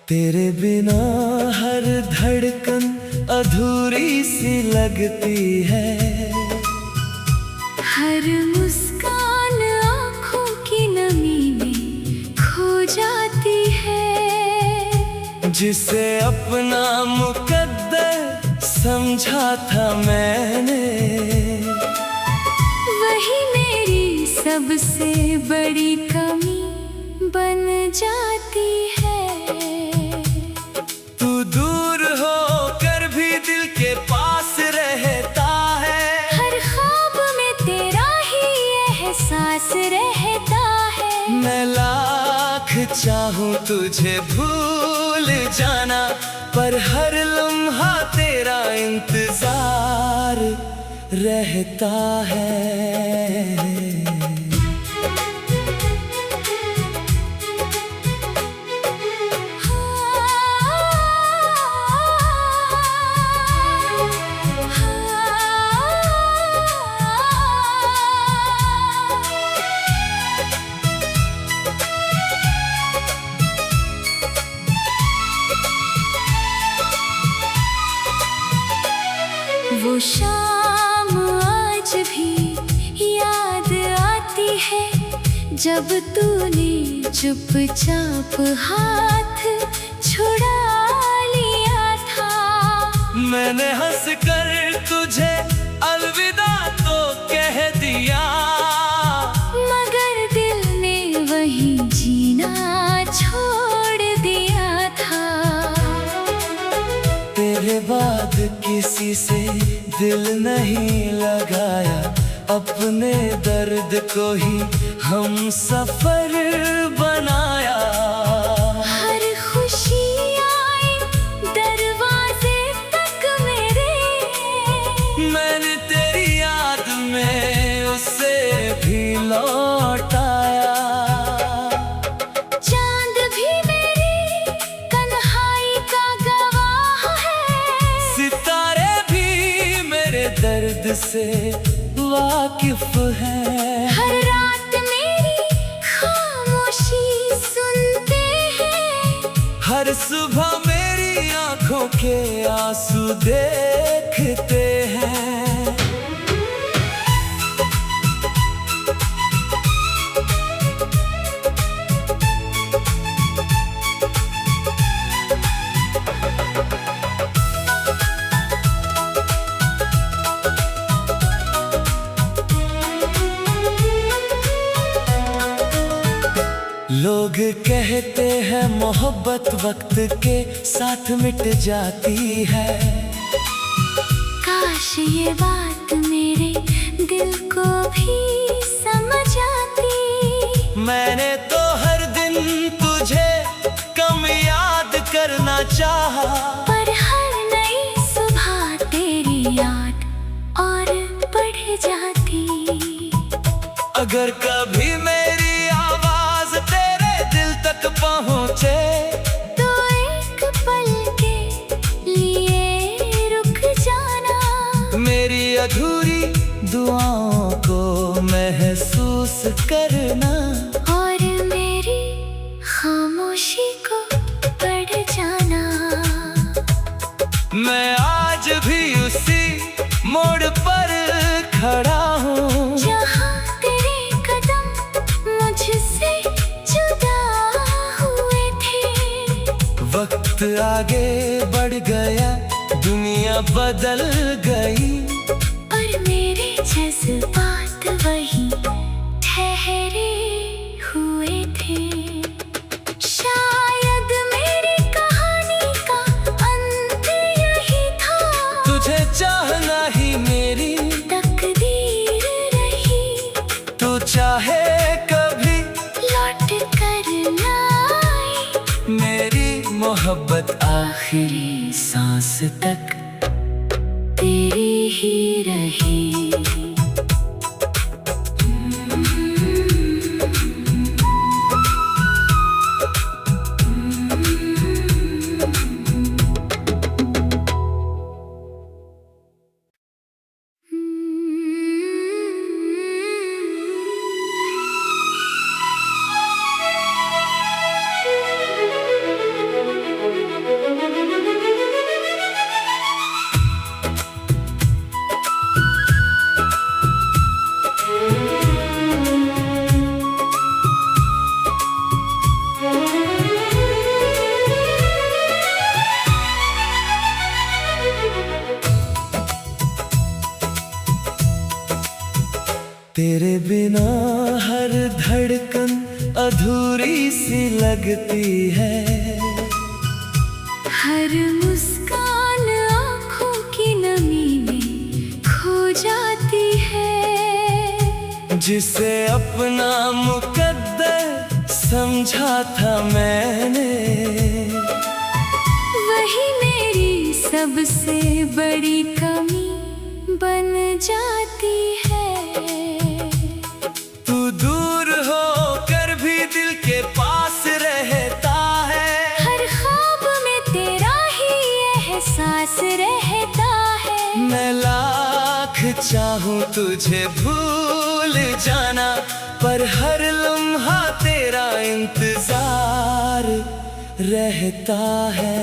तेरे बिना हर धड़कन अधूरी सी लगती है। हर मुस्कान आँखों की नमी में खो जाती है। जिसे अपना मुकद्दर समझा था मैंने, वही मेरी सबसे बड़ी कमी बन जाती है। तू दूर होकर भी दिल के पास रहता है। हर ख्वाब में तेरा ही एहसास रहता है। मैं लाख चाहूं तुझे भूल जाना, पर हर लम्हा तेरा इंतजार रहता है। वो शाम आज भी याद आती है, जब तूने चुपचाप हाथ छुड़ा लिया था। मैंने हंसकर तुझे अलविदा तो कह दिया, मगर दिल ने वही जीना छोड़ दिया था। तेरे बाद किसी से दिल नहीं लगाया, अपने दर्द को ही हम सफर बनाया। हर खुशी आई दरवाजे तक मेरे, मैंने तेरी याद में उसे भी लौटाया। चांद भी मेरी तन्हाई का गवाह है। सितारे भी मेरे दर्द से वाकिफ है। हर रात मेरी खामोशी सुनते हैं। हर सुबह मेरी आंखों के आंसू देखते हैं। लोग कहते हैं मोहब्बत वक्त के साथ मिट जाती है। काश ये बात मेरे दिल को भी समझ आती। मैंने तो हर दिन तुझे कम याद करना चाहा, पर हर नई सुबह तेरी याद और बढ़ जाती। अगर कभी मेरी आवाज तेरे दिल तक पहुँचे, तो एक पल के लिए रुक जाना। मेरी अधूरी दुआओं को महसूस करना, और मेरी खामोशी को पढ़ जाना। मैं आज भी उसी मोड़ पर खड़ा हूँ, जहाँ तेरे कदम मुझसे जुदा हुए थे। वक्त आगे बढ़ गया, दुनिया बदल गई, और मेरे जज्बात वही ठहरे हुए थे। शायद मेरी कहानी का अंत यही था। तुझे चाहना ही मेरी तकदीर रही। तू चाहे कभी लौट कर ना आए, मेरी मोहब्बत आखिरी सांस तक तेरी ही रही। नकली सी लगती है। हर मुस्कान आँखों की नमी में खो जाती है। जिसे अपना मुकद्दर समझा था मैंने, वही मेरी सबसे बड़ी कमी बन जाती है। तू दूर होकर भी दिल के पास रहता है। हर ख्वाब में तेरा ही एहसास रहता है। मैं लाख चाहूं तुझे भूल जाना, पर हर लम्हा तेरा इंतजार रहता है।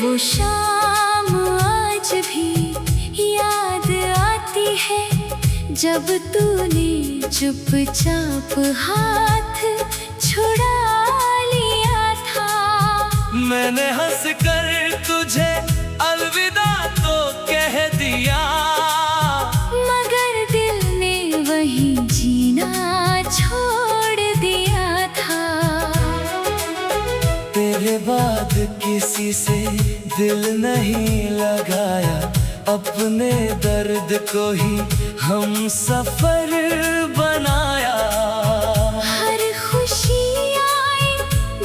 वो शाम आज भी याद आती है, जब तूने चुपचाप हाथ छुड़ा लिया था। मैंने हंस कर तुझे अलविदा तो कह दिया, मगर दिल ने वहीं जीना छोड़ दिया था। तेरे बाद किसी से दिल नहीं लगाया, अपने दर्द को ही हम सफर बनाया। हर खुशी आई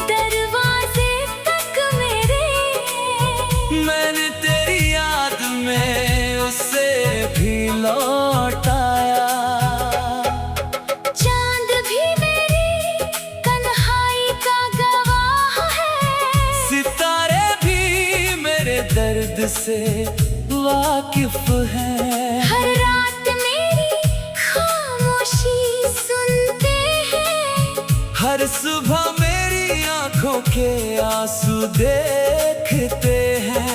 दरवाजे तक मेरे, मैंने तेरी याद में उसे भी लौटाया। चांद भी मेरी तन्हाई का गवाह है। सितारे भी मेरे दर्द से वाकिफ है। हर रात मेरी खामोशी सुनते हैं। हर सुबह मेरी आंखों के आंसू देखते हैं।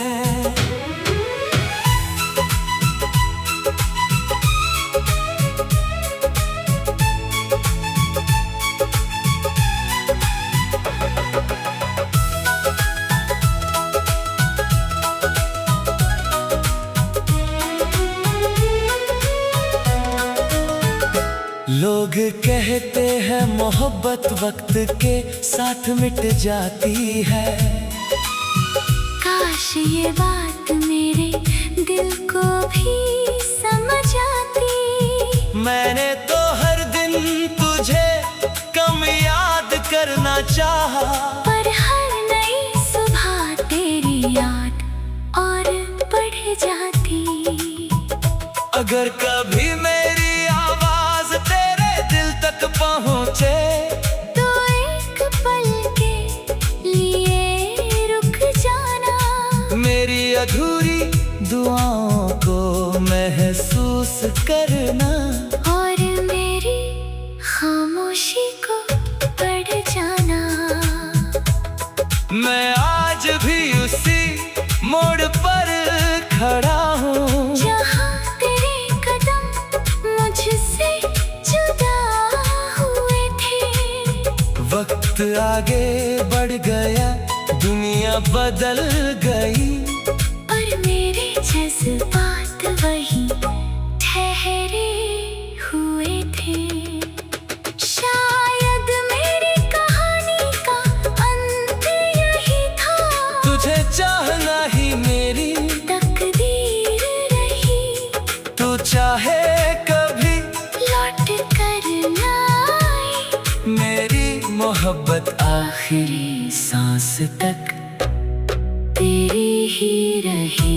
लोग कहते हैं मोहब्बत वक्त के साथ मिट जाती है। काश ये बात मेरे दिल को भी समझ आती। मैंने तो हर दिन तुझे कम याद करना चाहा, पर हर नई सुबह तेरी याद और बढ़ जाती। अगर कभी मेरी आवाज तेरे दिल तक पहुँचे, तो एक पल के लिए रुक जाना। मेरी अधूरी दुआओं को महसूस करना, और मेरी खामोशी को पढ़ जाना। मैं आज भी उसी मोड़ पर खड़ा हूँ, जहाँ तेरे कदम मुझसे जुदा हुए थे। वक्त आगे बढ़ गया, दुनिया बदल गई, और मेरे जज्बात वही ठहरे हुए थे। शायद मेरी कहानी का अंत यही था। तुझे चाहना ही मेरी तकदीर रही। तू चाहे कभी लौट कर ना आए, मेरी मोहब्बत आखिरी सांस तक तेरी ही रही।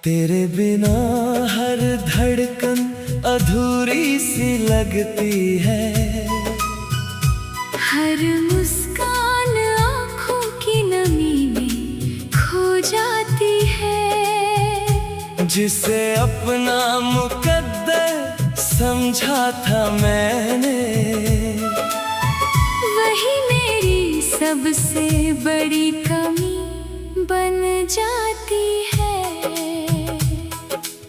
तेरे बिना हर धड़कन अधूरी सी लगती है। हर मुस्कान आँखों की नमी में खो जाती है। जिसे अपना मुकद्दर समझा था मैंने, वही मेरी सबसे बड़ी कमी बन जाती है।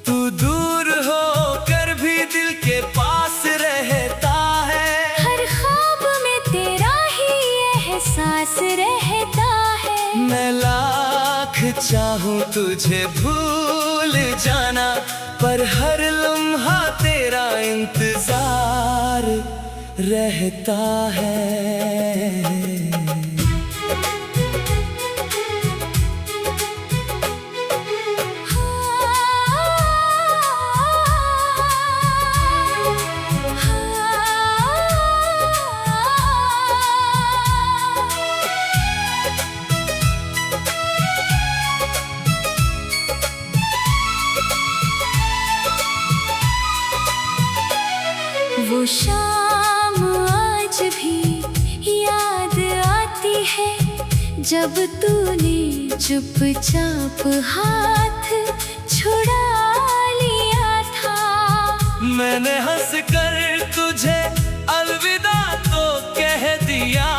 तू दूर होकर भी दिल के पास रहता है। हर ख्वाब में तेरा ही एहसास रहता है। मैं लाख चाहूं तुझे भूल जाना, पर हर लम्हा तेरा इंतजार रहता है। वो शाम आज भी याद आती है, जब तूने चुपचाप हाथ छुड़ा लिया था। मैंने हंस कर तुझे अलविदा तो कह दिया,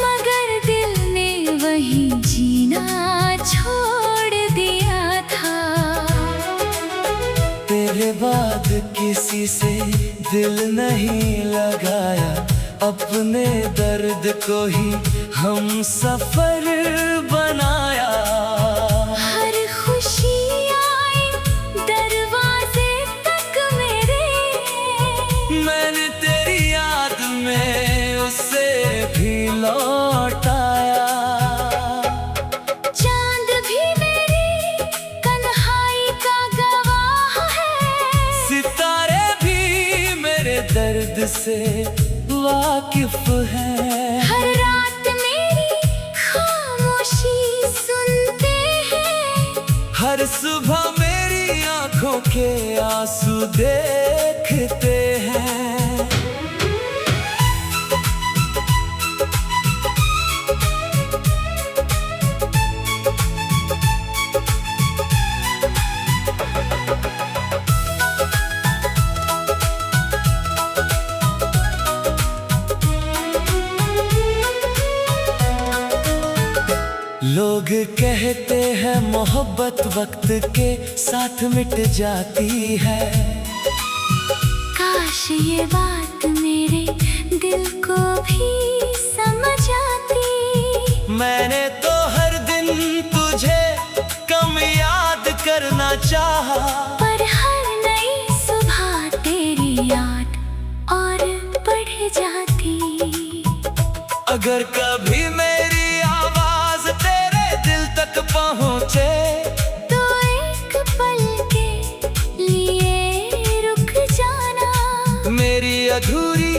मगर दिल ने वही जीना छोड़ दिया था। तेरे बाद किसी से दिल नहीं लगाया, अपने दर्द को ही हम सफर बनाया। हर खुशी आई दरवाजे तक मेरे, मैंने तेरी याद में उसे भी लौटाया। चांद भी मेरी तन्हाई का गवाह है। सितारे भी मेरे दर्द से वाकिफ है। हर रात मेरी खामोशी सुनते हैं। हर सुबह मेरी आंखों के आंसू देखते हैं। लोग कहते हैं मोहब्बत वक्त के साथ मिट जाती है। काश ये बात मेरे दिल को भी समझ आती। मैंने तो हर दिन तुझे कम याद करना चाहा, पर हर नई सुबह तेरी याद और बढ़ जाती। अगर कभी मेरी आवाज तेरे दिल तक पहुँचे, तो एक पल के लिए रुक जाना। मेरी अधूरी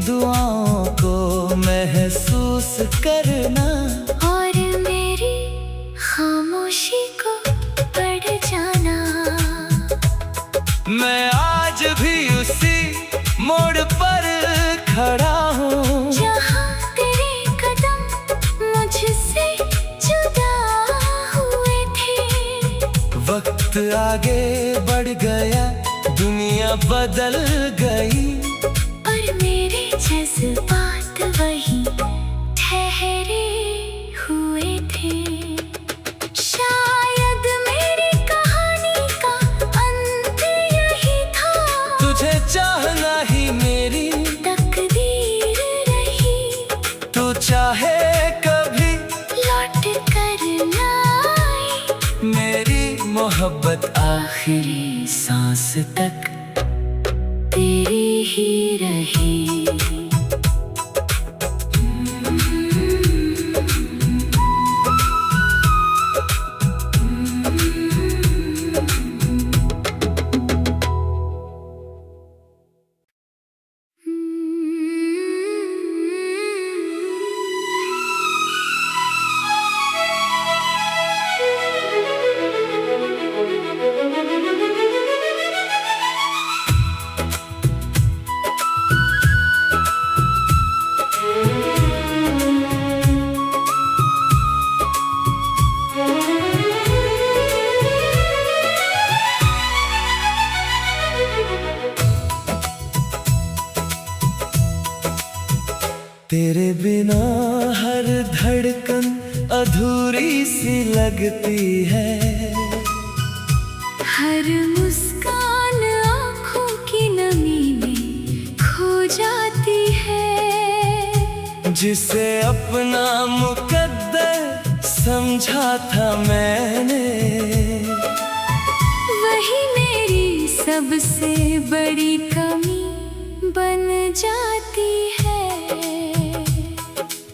दुआओं को महसूस करना, और मेरी खामोशी को पढ़ जाना। मैं आज भी उसी मोड़ पर खड़ा हूँ, जहाँ तेरे कदम मुझसे जुदा हुए थे। वक्त आगे बढ़ गया, दुनिया बदल गई, पर मेरे जज्बात वही ठहरे हुए थे। शायद मेरी कहानी का अंत यही था। तुझे चाहना ही मेरी तकदीर रही। तू चाहे कभी लौट कर ना आए, मेरी मोहब्बत आखिरी सांस तक तेरी ही रही। तेरे बिना हर धड़कन अधूरी सी लगती है। हर मुस्कान आँखों की नमी में खो जाती है। जिसे अपना मुकद्दर समझा था मैंने, वही मेरी सबसे बड़ी कमी बन जाती है।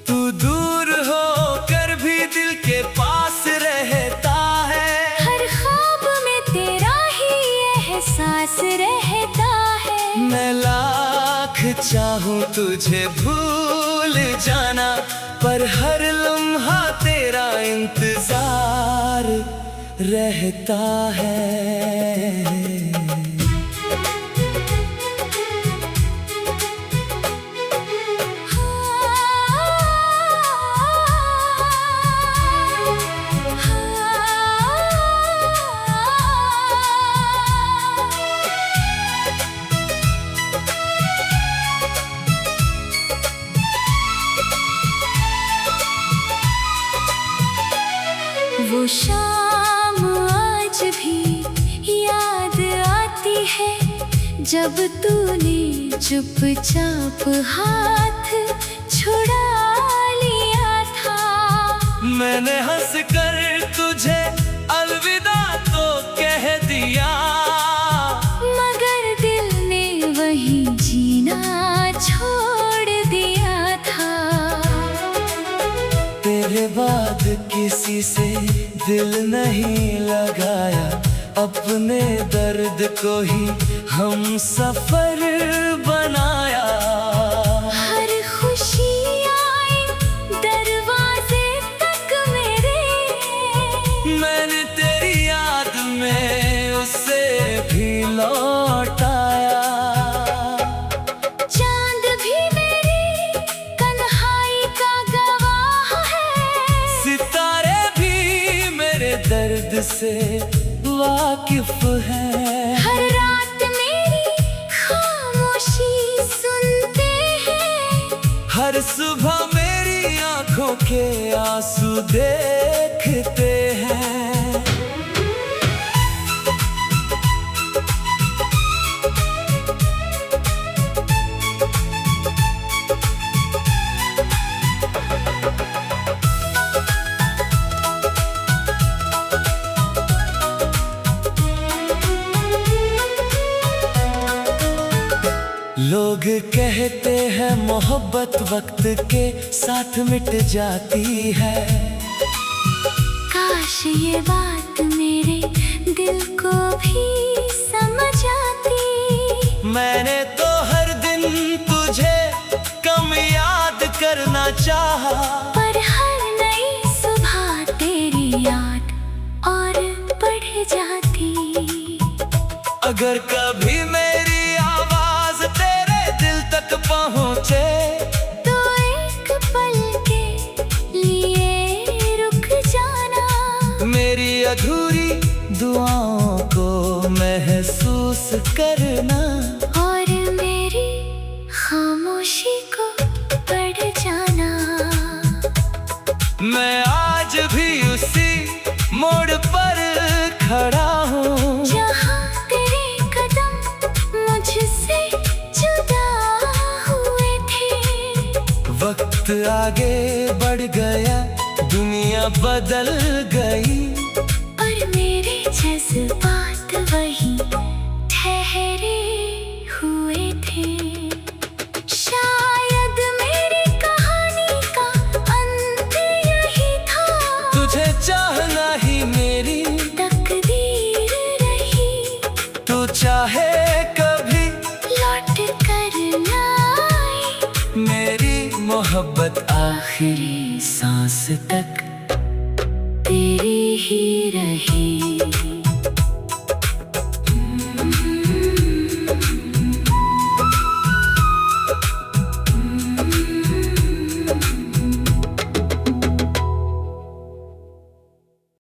तू दूर होकर भी दिल के पास रहता है। हर ख्वाब में तेरा ही एहसास रहता है। मैं लाख चाहूं तुझे भूल जाना, पर हर लम्हा तेरा इंतजार रहता है। वो शाम आज भी याद आती है, जब तूने चुपचाप हाथ छुड़ा लिया था। मैंने हंस कर तुझे अलविदा तो कह दिया, मगर दिल ने वही जीना छोड़ दिया था। तेरे बाद किसी से दिल नहीं लगाया, अपने दर्द को ही हम सफर बनाया। हर खुशी आई दरवाजे तक मेरे, मैंने तेरी याद में उसे भी लौटाया। चांद भी मेरी तन्हाई का गवाह है। सितारे भी मेरे दर्द से वाकिफ है। हर रात मेरी खामोशी सुनते हैं। हर सुबह मेरी आंखों के आंसू देखते हैं। लोग कहते हैं मोहब्बत वक्त के साथ मिट जाती है। काश ये बात मेरे दिल को भी समझ आती। मैंने तो हर दिन तुझे कम याद करना चाहा, पर हर नई सुबह तेरी याद और बढ़ जाती। अगर कभी मेरी आवाज तेरे दिल तक पहुँचे, तो एक पल के लिए रुक जाना। मेरी अधूरी दुआओं को महसूस करना, और मेरी खामोशी को पढ़ जाना। मैं आज भी उसी मोड़ पर खड़ा हूँ, जहाँ तेरे कदम मुझसे जुदा हुए थे। वक्त आगे बढ़ गया, दुनिया बदल गई, और मेरे जज्बात वही ठहरे हुए थे। शायद मेरी कहानी का अंत यही था। तुझे चाहना ही मेरी तकदीर रही। तू चाहे कभी लौट कर ना आए, मेरी मोहब्बत आखिरी सांस तक तेरी ही रही।